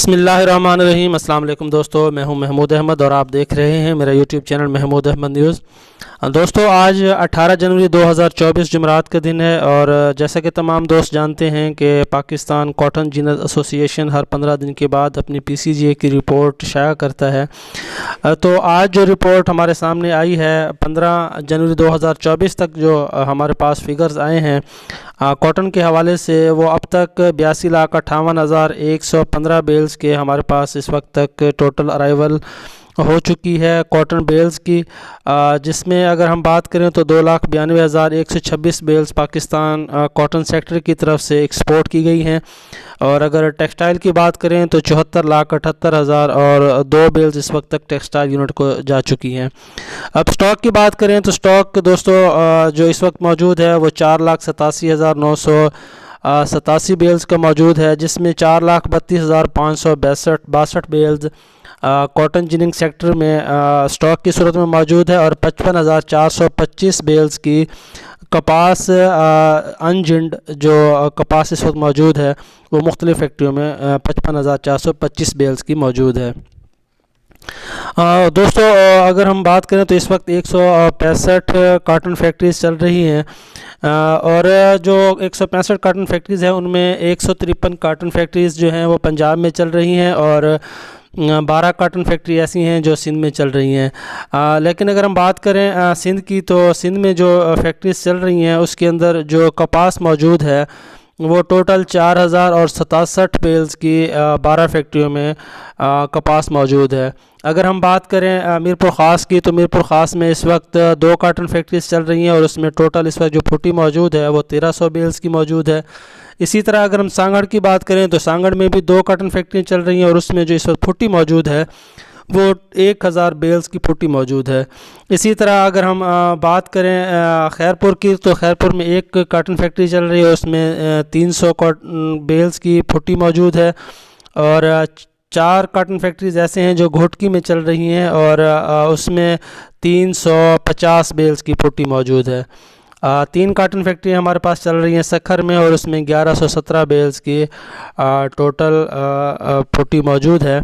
بسم اللہ الرحمن الرحیم۔ السلام علیکم دوستو، میں ہوں محمود احمد اور آپ دیکھ رہے ہیں میرا YouTube channel Mahmood Ahmed news. دوستو آج 18 جنوری 2024 جمعرات کا دن ہے، اور جیسا کہ تمام دوست جانتے ہیں کہ پاکستان کاٹن جینرز ایسوسی ایشن ہر 15 دن کے بعد اپنی PCGA کی رپورٹ شائع کرتا ہے۔ تو آج جو رپورٹ ہمارے سامنے آئی ہے 15 جنوری 2024 تک جو ہمارے پاس فگرز آئے ہیں کاٹن کے حوالے سے، وہ اب تک 82,58,115 بیلز کے ہمارے پاس اس وقت تک ٹوٹل ارائیول ہو چکی ہے کاٹن بیلز کی، جس میں اگر ہم بات کریں تو 2,92,126 بیلز پاکستان کاٹن سیکٹر کی طرف سے ایکسپورٹ کی گئی ہیں، اور اگر ٹیکسٹائل کی بات کریں تو 74,78,000 اور 2 بیلز اس وقت تک ٹیکسٹائل یونٹ کو جا چکی ہیں۔ اب سٹاک کی بات کریں تو سٹاک دوستو جو اس وقت موجود ہے وہ 4,87,987 بیلز کا موجود ہے، جس میں 4,32,562 بیلز کاٹن جیننگ سیکٹر میں سٹاک کی صورت میں موجود ہے، اور 55,425 بیلز کی کپاس انجنڈ جو کپاس اس وقت موجود ہے وہ مختلف فیکٹریوں میں 55,425 بیلز کی موجود ہے۔ دوستو اگر ہم بات کریں تو اس وقت 165 کاٹن فیکٹریز چل رہی ہیں، اور جو 165 کاٹن فیکٹریز ہیں ان میں 153 کاٹن فیکٹریز جو ہیں وہ پنجاب میں چل رہی ہیں، اور 12 کاٹن فیکٹری ایسی ہیں جو سندھ میں چل رہی ہیں۔ لیکن اگر ہم بات کریں سندھ کی، تو سندھ میں جو فیکٹریز چل رہی ہیں اس کے اندر جو کپاس موجود ہے وہ ٹوٹل 4,067 بیلز کی 12 فیکٹریوں میں کپاس موجود ہے۔ اگر ہم بات کریں میرپور خاص کی، تو میرپور خاص میں اس وقت 2 کاٹن فیکٹریز چل رہی ہیں، اور اس میں ٹوٹل اس وقت جو پھٹی موجود ہے وہ 1,300 بیلز کی موجود ہے۔ اسی طرح اگر ہم سانگڑ کی بات کریں تو سانگڑ میں بھی 2 کاٹن فیکٹریاں چل رہی ہیں، اور اس میں جو اس وقت پھٹی موجود ہے وہ 1,000 بیلز کی پھٹی موجود ہے۔ اسی طرح اگر ہم بات کریں خیرپور کی، تو خیرپور میں 1 کاٹن فیکٹری چل رہی ہے، اس میں 300 بیلز کی پھٹی موجود ہے، اور 4 کاٹن فیکٹریز ایسے ہیں جو گھوٹکی میں چل رہی ہیں، اور اس میں 350 بیلز کی پھٹی موجود ہے۔ 3 کاٹن فیکٹری ہمارے پاس چل رہی ہیں سکھر میں، اور اس میں 1,117 بیلز کی ٹوٹل پھٹی موجود ہے۔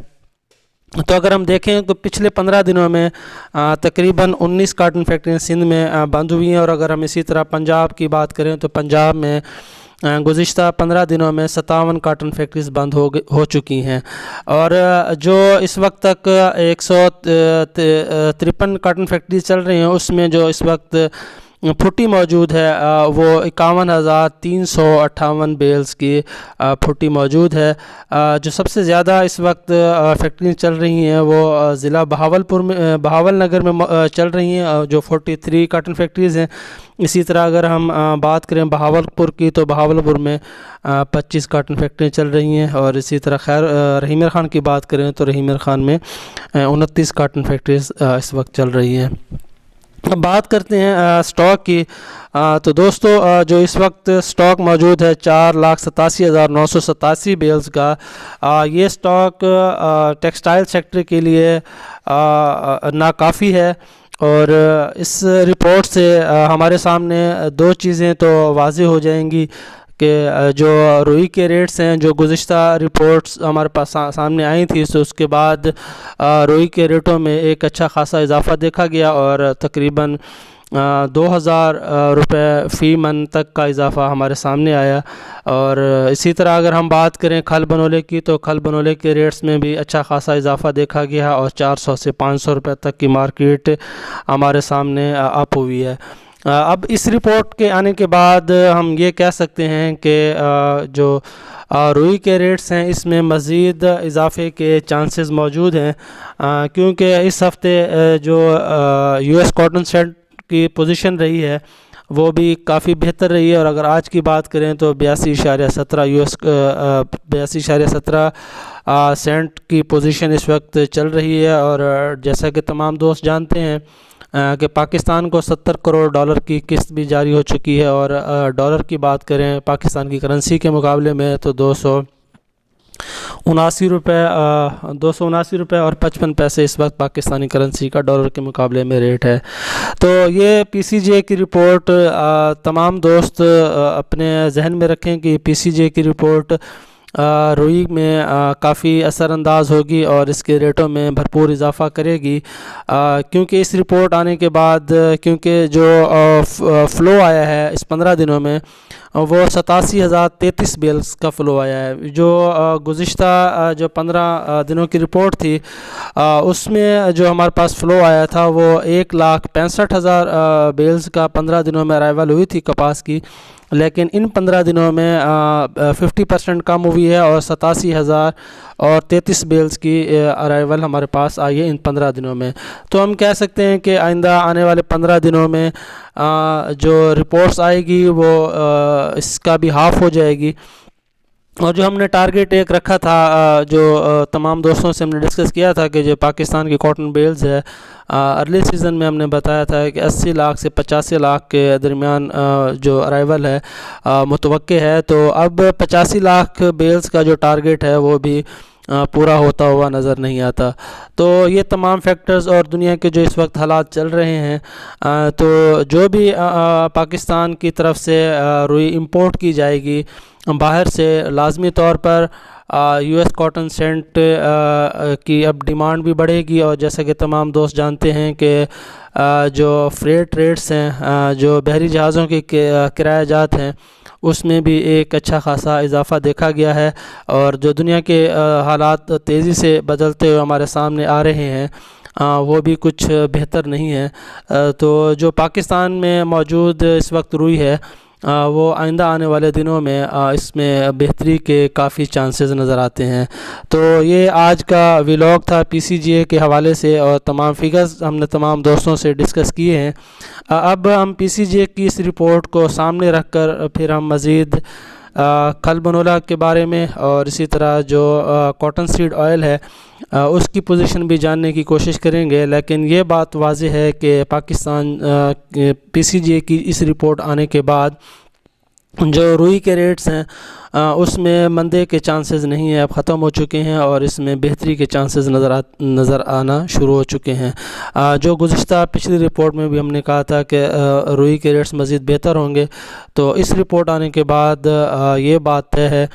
تو اگر ہم دیکھیں تو پچھلے 15 دنوں میں تقریباً 19 کاٹن فیکٹریاں سندھ میں بند ہوئی ہیں، اور اگر ہم اسی طرح پنجاب کی بات کریں تو پنجاب میں گزشتہ 15 دنوں میں 57 کاٹن فیکٹریز بند ہو چکی ہیں، اور جو اس وقت تک 153 کاٹن فیکٹریز چل رہی ہیں اس میں جو اس وقت پھٹی موجود ہے وہ 51,358 بیلز کی پھٹی موجود ہے۔ جو سب سے زیادہ اس وقت فیکٹریز چل رہی ہیں وہ ضلع بہاول نگر میں چل رہی ہیں، جو 43 کاٹن فیکٹریز ہیں۔ اسی طرح اگر ہم بات کریں بہاولپور کی، تو بہاولپور میں 25 کاٹن فیکٹریاں چل رہی ہیں، اور اسی طرح رحیمر خان کی بات کریں تو رحیمر خان میں 29 کاٹن فیکٹریز اس وقت چل رہی ہیں۔ اب بات کرتے ہیں سٹاک کی، تو دوستو جو اس وقت سٹاک موجود ہے 4,87,987 بیلز کا، یہ سٹاک ٹیکسٹائل سیکٹر کے لیے ناکافی ہے، اور اس رپورٹ سے ہمارے سامنے 2 چیزیں تو واضح ہو جائیں گی کہ جو روئی کے ریٹس ہیں، جو گزشتہ رپورٹس ہمارے پاس سامنے آئی تھی، تو اس کے بعد روئی کے ریٹوں میں ایک اچھا خاصا اضافہ دیکھا گیا، اور تقریباً 2,000 روپے فی من تک کا اضافہ ہمارے سامنے آیا۔ اور اسی طرح اگر ہم بات کریں کھل بنولے کی، تو کھل بنولے کے ریٹس میں بھی اچھا خاصا اضافہ دیکھا گیا، اور 400 سے 500 روپے تک کی مارکیٹ ہمارے سامنے اپ ہوئی ہے۔ اب اس رپورٹ کے آنے کے بعد ہم یہ کہہ سکتے ہیں کہ جو روئی کے ریٹس ہیں اس میں مزید اضافے کے چانسز موجود ہیں، کیونکہ اس ہفتے جو US کاٹن سیٹ کی پوزیشن رہی ہے وہ بھی کافی بہتر رہی ہے، اور اگر آج کی بات کریں تو 82.17 سینٹ کی پوزیشن اس وقت چل رہی ہے، اور جیسا کہ تمام دوست جانتے ہیں کہ پاکستان کو $70 کروڑ کی قسط بھی جاری ہو چکی ہے، اور ڈالر کی بات کریں پاکستان کی کرنسی کے مقابلے میں تو 279 روپے اور 55 پیسے اس وقت پاکستانی کرنسی کا ڈالر کے مقابلے میں ریٹ ہے۔ تو یہ PCGA کی رپورٹ تمام دوست اپنے ذہن میں رکھیں کہ PCGA کی رپورٹ روئی میں کافی اثر انداز ہوگی اور اس کے ریٹوں میں بھرپور اضافہ کرے گی، کیونکہ اس رپورٹ آنے کے بعد کیونکہ جو فلو آیا ہے اس 15 دنوں میں وہ 87,033 بیلز کا فلو آیا ہے، جو گزشتہ جو 15 دنوں کی رپورٹ تھی اس میں جو ہمارے پاس فلو آیا تھا وہ 1,65,000 بیلز کا 15 دنوں میں ارائیول ہوئی تھی کپاس کی، لیکن ان 15 دنوں میں 50% کم ہوئی ہے اور 87,033 بیلز کی ارائیول ہمارے پاس آئی ہے ان 15 دنوں میں۔ تو ہم کہہ سکتے ہیں کہ آئندہ آنے والے 15 دنوں میں جو رپورٹس آئے گی وہ اس کا بھی ہاف ہو جائے گی، اور جو ہم نے ٹارگیٹ ایک رکھا تھا جو تمام دوستوں سے ہم نے ڈسکس کیا تھا کہ جو پاکستان کی کاٹن بیلز ہے ارلی سیزن میں ہم نے بتایا تھا کہ 80 لاکھ سے 85 لاکھ کے درمیان جو ارائیول ہے متوقع ہے، تو اب 85 لاکھ بیلز کا جو ٹارگیٹ ہے وہ بھی پورا ہوتا ہوا نظر نہیں آتا۔ تو یہ تمام فیکٹرز اور دنیا کے جو اس وقت حالات چل رہے ہیں، تو جو بھی پاکستان کی طرف سے روئی امپورٹ کی جائے گی باہر سے، لازمی طور پر یو ایس کاٹن سینٹ کی اب ڈیمانڈ بھی بڑھے گی، اور جیسا کہ تمام دوست جانتے ہیں کہ جو فریٹ ریٹس ہیں، جو بحری جہازوں کے کرایہ جات ہیں، اس میں بھی ایک اچھا خاصا اضافہ دیکھا گیا ہے، اور جو دنیا کے حالات تیزی سے بدلتے ہوئے ہمارے سامنے آ رہے ہیں وہ بھی کچھ بہتر نہیں ہے۔ تو جو پاکستان میں موجود اس وقت روئی ہے وہ آئندہ آنے والے دنوں میں اس میں بہتری کے کافی چانسز نظر آتے ہیں۔ تو یہ آج کا ولاگ تھا پی سی جی اے کے حوالے سے، اور تمام فگرز ہم نے تمام دوستوں سے ڈسکس کیے ہیں۔ اب ہم پی سی جی اے کی اس رپورٹ کو سامنے رکھ کر پھر ہم مزید کھل بنولا کے بارے میں اور اسی طرح جو کاٹن سیڈ آئل ہے اس کی پوزیشن بھی جاننے کی کوشش کریں گے، لیکن یہ بات واضح ہے کہ پاکستان پی سی جی اے کی اس رپورٹ آنے کے بعد جو روئی کے ریٹس ہیں اس میں مندے کے چانسز نہیں ہیں، اب ختم ہو چکے ہیں، اور اس میں بہتری کے چانسز نظر آنا شروع ہو چکے ہیں۔ جو گزشتہ پچھلی رپورٹ میں بھی ہم نے کہا تھا کہ روئی کے ریٹس مزید بہتر ہوں گے، تو اس رپورٹ آنے کے بعد یہ بات طے ہے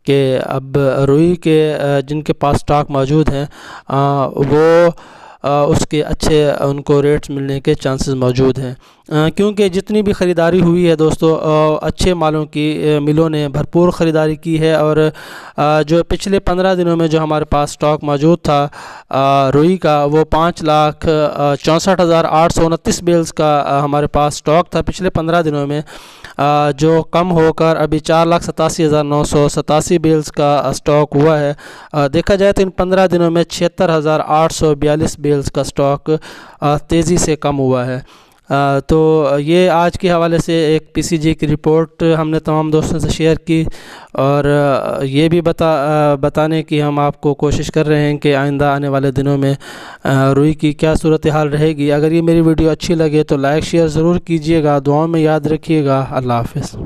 کہ اب روئی کے جن کے پاس سٹاک موجود ہیں وہ اس کے اچھے ان کو ریٹس ملنے کے چانسز موجود ہیں، کیونکہ جتنی بھی خریداری ہوئی ہے دوستو اچھے مالوں کی ملوں نے بھرپور خریداری کی ہے، اور جو پچھلے 15 دنوں میں جو ہمارے پاس سٹاک موجود تھا روئی کا وہ 5,64,829 بیلز کا ہمارے پاس سٹاک تھا پچھلے 15 دنوں میں، جو کم ہو کر ابھی 4,87,987 بیلز کا سٹاک ہوا ہے۔ دیکھا جائے تو ان 15 دنوں میں 76,842 بیلز کا سٹاک تیزی سے کم ہوا ہے۔ تو یہ آج کے حوالے سے ایک پی سی جی کی رپورٹ ہم نے تمام دوستوں سے شیئر کی، اور یہ بھی بتانے کی ہم آپ کو کوشش کر رہے ہیں کہ آئندہ آنے والے دنوں میں روئی کی کیا صورتحال رہے گی۔ اگر یہ میری ویڈیو اچھی لگے تو لائک شیئر ضرور کیجیے گا، دعاؤں میں یاد رکھیے گا۔ اللہ حافظ۔